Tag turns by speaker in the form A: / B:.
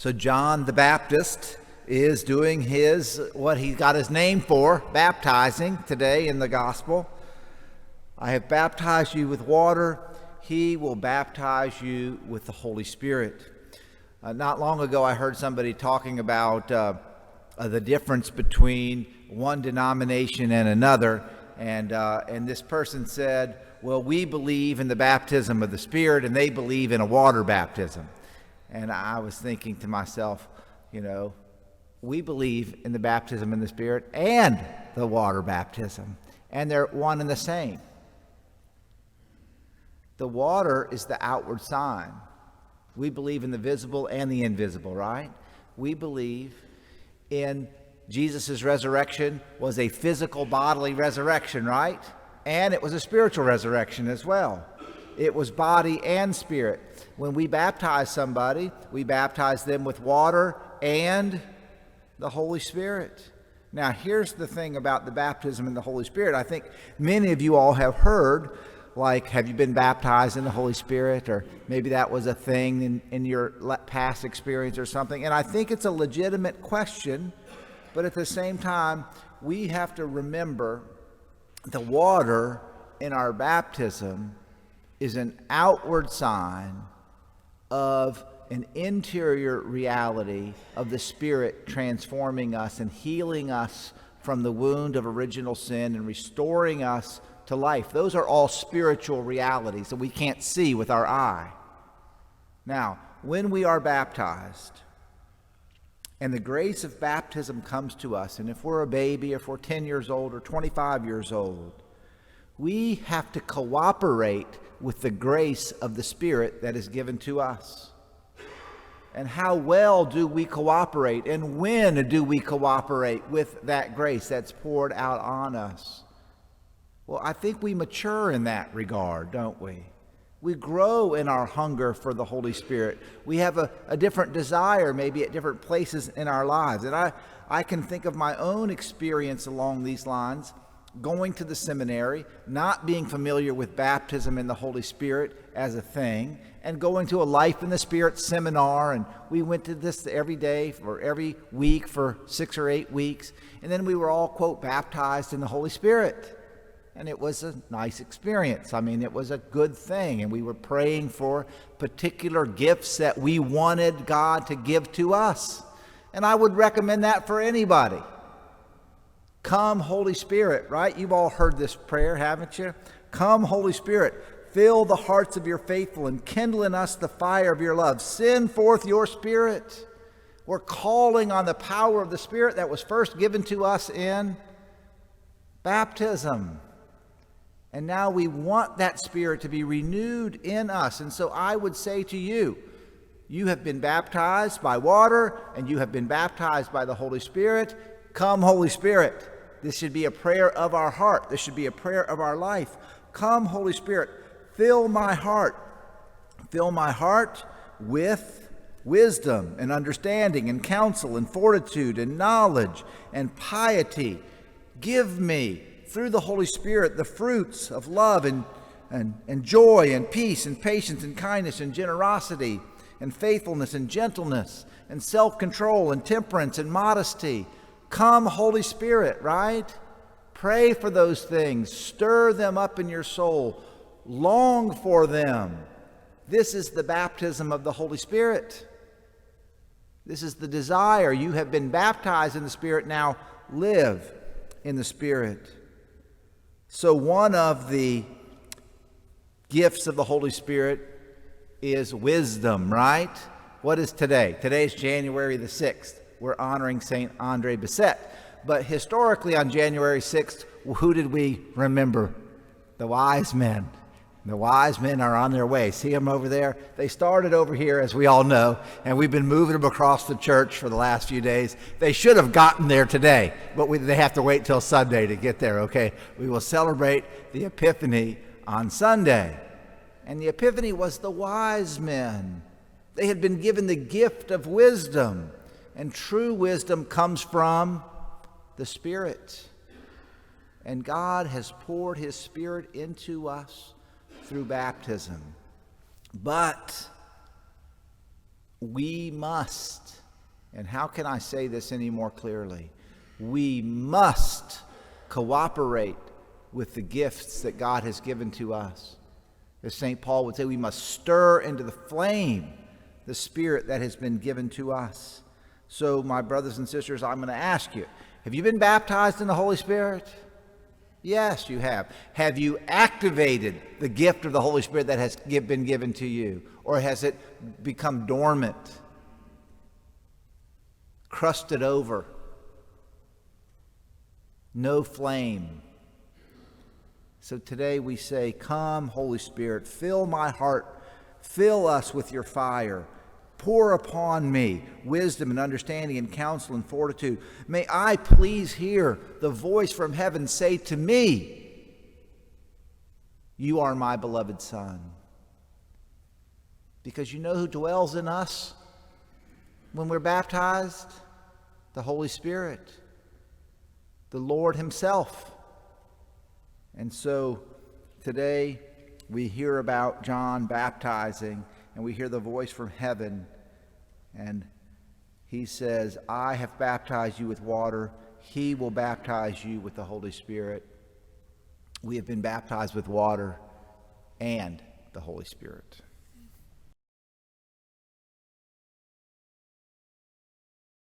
A: So John the Baptist is doing what he got his name for, baptizing today in the gospel. I have baptized you with water. He will baptize you with the Holy Spirit. Not long ago, I heard somebody talking about the difference between one denomination and another, and this person said, well, we believe in the baptism of the Spirit, and they believe in a water baptism. And I was thinking to myself, we believe in the baptism in the Spirit and the water baptism, and they're one and the same. The water is the outward sign. We believe in the visible and the invisible, right? We believe in Jesus' resurrection was a physical bodily resurrection, right? And it was a spiritual resurrection as well. It was body and spirit. When we baptize somebody, we baptize them with water and the Holy Spirit. Now, here's the thing about the baptism in the Holy Spirit. I think many of you all have heard, like, have you been baptized in the Holy Spirit? Or maybe that was a thing in your past experience or something. And I think it's a legitimate question, but at the same time, we have to remember the water in our baptism is an outward sign of an interior reality of the Spirit transforming us and healing us from the wound of original sin and restoring us to life. Those are all spiritual realities that we can't see with our eye. Now, when we are baptized and the grace of baptism comes to us, and if we're a baby, if we're 10 years old or 25 years old, we have to cooperate with the grace of the Spirit that is given to us. And how well do we cooperate, and when do we cooperate with that grace that's poured out on us? Well, I think we mature in that regard, don't we? We grow in our hunger for the Holy Spirit. We have a different desire maybe at different places in our lives. And I can think of my own experience along these lines, going to the seminary, not being familiar with baptism in the Holy Spirit as a thing, and going to a Life in the Spirit seminar, and we went to this every day or every week for 6 or 8 weeks, and then we were all, quote, baptized in the Holy Spirit. And it was a nice experience. I mean, it was a good thing, and we were praying for particular gifts that we wanted God to give to us. And I would recommend that for anybody. Come, Holy Spirit, right? You've all heard this prayer, haven't you? Come, Holy Spirit, fill the hearts of your faithful and kindle in us the fire of your love. Send forth your Spirit. We're calling on the power of the Spirit that was first given to us in baptism. And now we want that Spirit to be renewed in us. And so I would say to you, you have been baptized by water and you have been baptized by the Holy Spirit. Come, Holy Spirit. This should be a prayer of our heart. This should be a prayer of our life. Come, Holy Spirit, fill my heart. Fill my heart with wisdom and understanding and counsel and fortitude and knowledge and piety. Give me, through the Holy Spirit, the fruits of love and joy and peace and patience and kindness and generosity and faithfulness and gentleness and self-control and temperance and modesty. Come, Holy Spirit, right? Pray for those things. Stir them up in your soul. Long for them. This is the baptism of the Holy Spirit. This is the desire. You have been baptized in the Spirit. Now live in the Spirit. So one of the gifts of the Holy Spirit is wisdom, right? What is today? Today's January the 6th. We're honoring St. Andre Bessette. But historically on January 6th, who did we remember? The wise men. The wise men are on their way. See them over there? They started over here, as we all know, and we've been moving them across the church for the last few days. They should have gotten there today, but they have to wait till Sunday to get there, okay? We will celebrate the Epiphany on Sunday. And the Epiphany was the wise men. They had been given the gift of wisdom, and true wisdom comes from the Spirit. And God has poured His Spirit into us through baptism. But We must, and how can I say this any more clearly? We must cooperate with the gifts that God has given to us. As St. Paul would say, we must stir into the flame the Spirit that has been given to us. So, my brothers and sisters, I'm going to ask you, have you been baptized in the Holy Spirit? Yes, you have. Have you activated the gift of the Holy Spirit that has been given to you? Or has it become dormant, crusted over, no flame? So today we say, come, Holy Spirit, fill my heart, fill us with your fire. Pour upon me wisdom and understanding and counsel and fortitude. May I please hear the voice from heaven say to me, you are my beloved Son. Because you know who dwells in us when we're baptized? The Holy Spirit, the Lord himself. And so today we hear about John baptizing, and we hear the voice from heaven, and he says, I have baptized you with water. He will baptize you with the Holy Spirit. We have been baptized with water and the Holy Spirit.